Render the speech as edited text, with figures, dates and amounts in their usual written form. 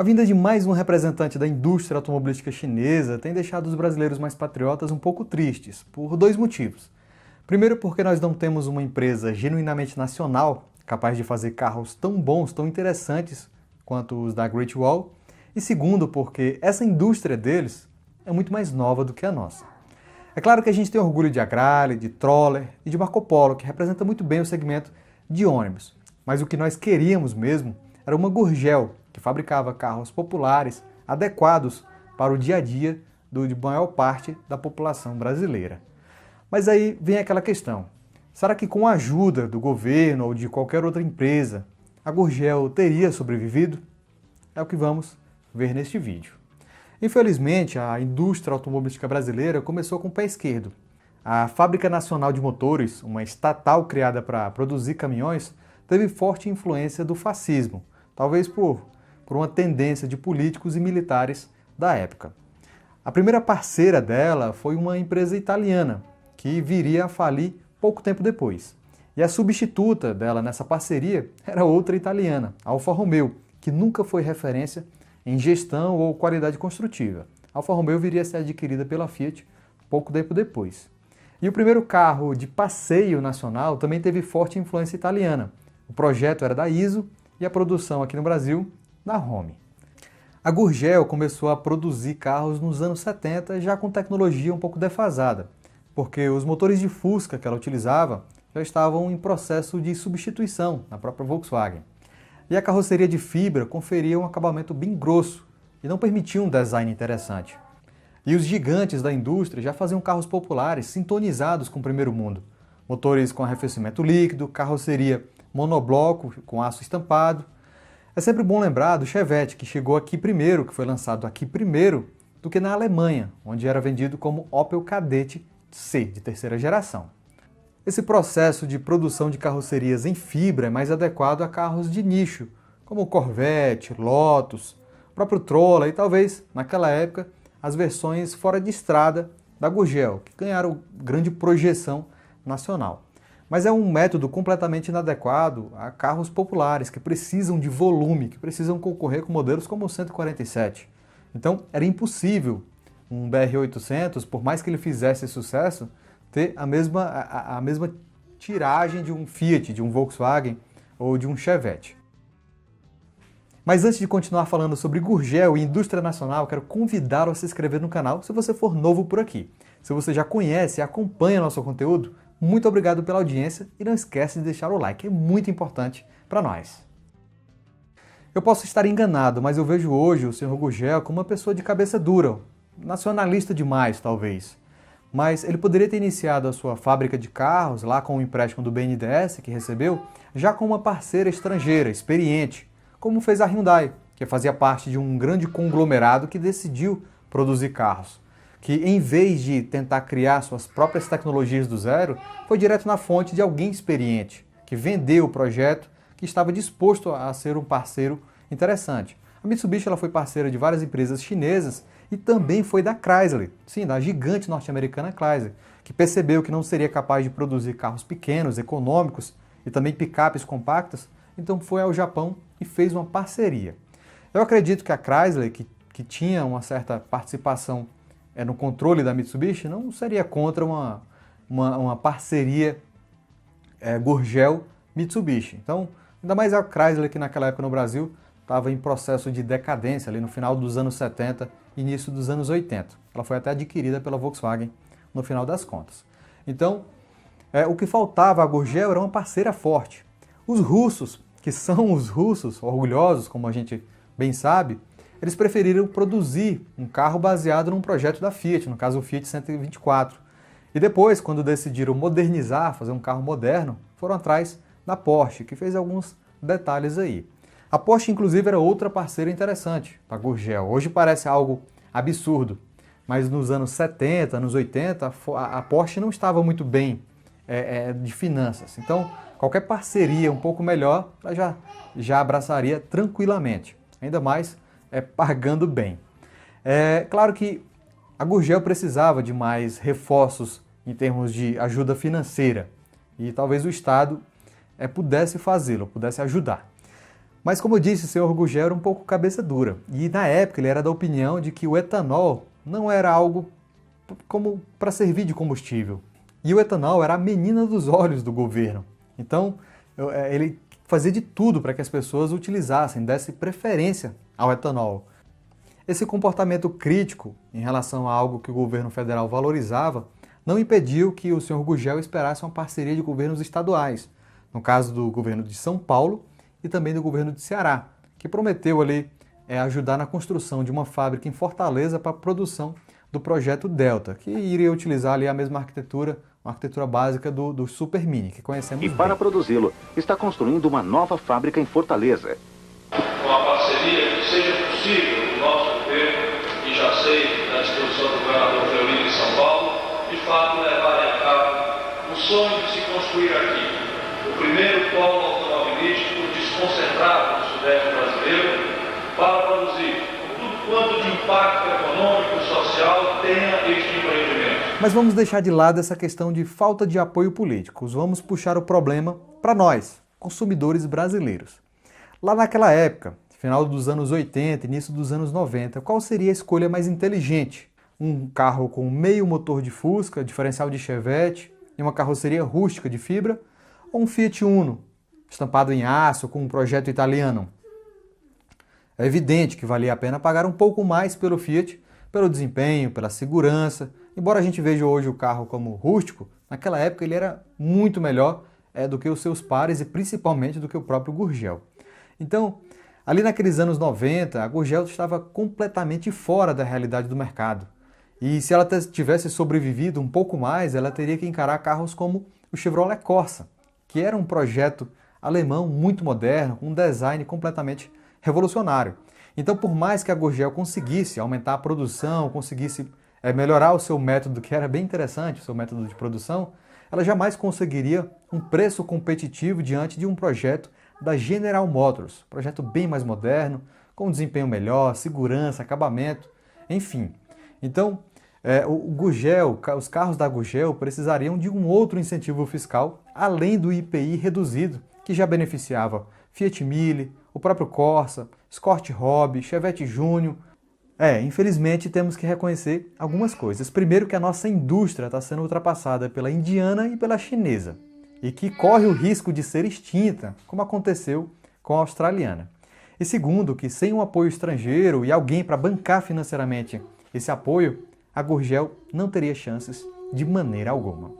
A vinda de mais um representante da indústria automobilística chinesa tem deixado os brasileiros mais patriotas um pouco tristes, por dois motivos. Primeiro, porque nós não temos uma empresa genuinamente nacional, capaz de fazer carros tão bons, tão interessantes quanto os da Great Wall. E segundo, porque essa indústria deles é muito mais nova do que a nossa. É claro que a gente tem orgulho de Agrale, de Troller e de Marco Polo, que representa muito bem o segmento de ônibus. Mas o que nós queríamos mesmo era uma Gurgel, que fabricava carros populares adequados para o dia a dia de maior parte da população brasileira. Mas aí vem aquela questão: será que com a ajuda do governo ou de qualquer outra empresa, a Gurgel teria sobrevivido? É o que vamos ver neste vídeo. Infelizmente, a indústria automobilística brasileira começou com o pé esquerdo. A Fábrica Nacional de Motores, uma estatal criada para produzir caminhões, teve forte influência do fascismo, talvez por uma tendência de políticos e militares da época. A primeira parceira dela foi uma empresa italiana, que viria a falir pouco tempo depois. E a substituta dela nessa parceria era outra italiana, a Alfa Romeo, que nunca foi referência em gestão ou qualidade construtiva. A Alfa Romeo viria a ser adquirida pela Fiat pouco tempo depois. E o primeiro carro de passeio nacional também teve forte influência italiana. O projeto era da ISO e a produção aqui no Brasil da Home. A Gurgel começou a produzir carros nos anos 70 já com tecnologia um pouco defasada, porque os motores de Fusca que ela utilizava já estavam em processo de substituição na própria Volkswagen. E a carroceria de fibra conferia um acabamento bem grosso e não permitia um design interessante. E os gigantes da indústria já faziam carros populares sintonizados com o primeiro mundo. Motores com arrefecimento líquido, carroceria monobloco com aço estampado. É sempre bom lembrar do Chevette, que chegou aqui primeiro, que foi lançado aqui primeiro, do que na Alemanha, onde era vendido como Opel Kadett C, de terceira geração. Esse processo de produção de carrocerias em fibra é mais adequado a carros de nicho, como o Corvette, Lotus, o próprio Troller e talvez, naquela época, as versões fora de estrada da Gurgel, que ganharam grande projeção nacional. Mas é um método completamente inadequado a carros populares, que precisam de volume, que precisam concorrer com modelos como o 147. Então, era impossível um BR-800, por mais que ele fizesse sucesso, ter a mesma tiragem de um Fiat, de um Volkswagen ou de um Chevette. Mas antes de continuar falando sobre Gurgel e indústria nacional, quero convidá-lo a se inscrever no canal se você for novo por aqui. Se você já conhece e acompanha nosso conteúdo, muito obrigado pela audiência e não esquece de deixar o like, é muito importante para nós. Eu posso estar enganado, mas eu vejo hoje o Sr. Gurgel como uma pessoa de cabeça dura, nacionalista demais talvez. Mas ele poderia ter iniciado a sua fábrica de carros lá com o empréstimo do BNDES que recebeu, já com uma parceira estrangeira, experiente, como fez a Hyundai, que fazia parte de um grande conglomerado que decidiu produzir carros, que em vez de tentar criar suas próprias tecnologias do zero, foi direto na fonte de alguém experiente, que vendeu o projeto, que estava disposto a ser um parceiro interessante. A Mitsubishi ela foi parceira de várias empresas chinesas e também foi da Chrysler, sim, da gigante norte-americana Chrysler, que percebeu que não seria capaz de produzir carros pequenos, econômicos e também picapes compactas, então foi ao Japão e fez uma parceria. Eu acredito que a Chrysler, que tinha uma certa participação no controle da Mitsubishi, não seria contra uma parceria Gurgel-Mitsubishi. Então, ainda mais a Chrysler, que naquela época no Brasil estava em processo de decadência, ali no final dos anos 70, início dos anos 80. Ela foi até adquirida pela Volkswagen no final das contas. Então, o que faltava à Gurgel era uma parceira forte. Os russos, que são os russos, orgulhosos, como a gente bem sabe, eles preferiram produzir um carro baseado num projeto da Fiat, no caso o Fiat 124. E depois, quando decidiram modernizar, fazer um carro moderno, foram atrás da Porsche, que fez alguns detalhes aí. A Porsche, inclusive, era outra parceira interessante para a Gurgel. Hoje parece algo absurdo, mas nos anos 70, anos 80, a Porsche não estava muito bem de finanças. Então, qualquer parceria um pouco melhor, ela já abraçaria tranquilamente. Ainda mais pagando bem. Claro que a Gurgel precisava de mais reforços em termos de ajuda financeira e talvez o Estado pudesse fazê-lo, pudesse ajudar. Mas como eu disse, o senhor Gurgel era um pouco cabeça dura. E na época ele era da opinião de que o etanol não era algo como para servir de combustível. E o etanol era a menina dos olhos do governo. Então ele fazia de tudo para que as pessoas utilizassem, dessem preferência ao etanol. Esse comportamento crítico em relação a algo que o governo federal valorizava não impediu que o senhor Gurgel esperasse uma parceria de governos estaduais, no caso do governo de São Paulo e também do governo de Ceará, que prometeu ali ajudar na construção de uma fábrica em Fortaleza para a produção do projeto Delta, que iria utilizar ali a mesma arquitetura, uma arquitetura básica do Super Mini, que conhecemos bem. E para produzi-lo, está construindo uma nova fábrica em Fortaleza. Uma parceria que seja possível do nosso governo, e já sei da disposição do governador Fleury de São Paulo, de fato levarem a cabo o sonho de se construir aqui o primeiro polo automobilístico desconcentrado no Sudeste brasileiro para produzir tudo quanto de impacto econômico e social tenha este empreendimento. Mas vamos deixar de lado essa questão de falta de apoio político. Vamos puxar o problema para nós, consumidores brasileiros. Lá naquela época, final dos anos 80, início dos anos 90, qual seria a escolha mais inteligente? Um carro com meio motor de Fusca, diferencial de Chevette e uma carroceria rústica de fibra? Ou um Fiat Uno, estampado em aço com um projeto italiano? É evidente que valia a pena pagar um pouco mais pelo Fiat, pelo desempenho, pela segurança. Embora a gente veja hoje o carro como rústico, naquela época ele era muito melhor do que os seus pares e principalmente do que o próprio Gurgel. Então, ali naqueles anos 90, a Gurgel estava completamente fora da realidade do mercado. E se ela tivesse sobrevivido um pouco mais, ela teria que encarar carros como o Chevrolet Corsa, que era um projeto alemão muito moderno, com um design completamente revolucionário. Então, por mais que a Gurgel conseguisse aumentar a produção, conseguisse melhorar o seu método, que era bem interessante, o seu método de produção, ela jamais conseguiria um preço competitivo diante de um projeto da General Motors, projeto bem mais moderno, com um desempenho melhor, segurança, acabamento, enfim. Então, os carros da Gurgel precisariam de um outro incentivo fiscal, além do IPI reduzido, que já beneficiava Fiat Mille, o próprio Corsa, Escort Hobby, Chevette Júnior. Infelizmente temos que reconhecer algumas coisas. Primeiro, que a nossa indústria está sendo ultrapassada pela indiana e pela chinesa, e que corre o risco de ser extinta, como aconteceu com a australiana. E segundo, que sem um apoio estrangeiro e alguém para bancar financeiramente esse apoio, a Gurgel não teria chances de maneira alguma.